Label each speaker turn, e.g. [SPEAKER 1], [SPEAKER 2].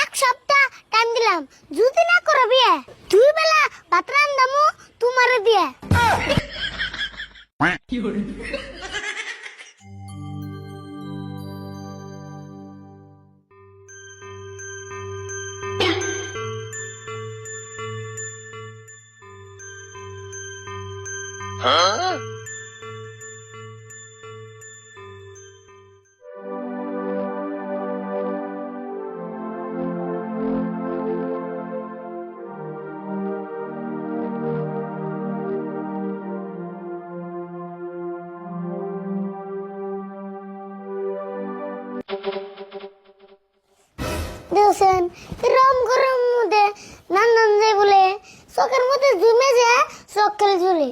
[SPEAKER 1] এক সপ্তাহ টাইম দিলাম, যদি না করো বিয়ে 2 বেলা ভাত রান্দামু তোমারে দিয়ে। দেখছেন কিরম গরম মধ্যে নান নান যায় বলে চোখের মধ্যে জমে যায়, চোখ খেলে ঝুলে।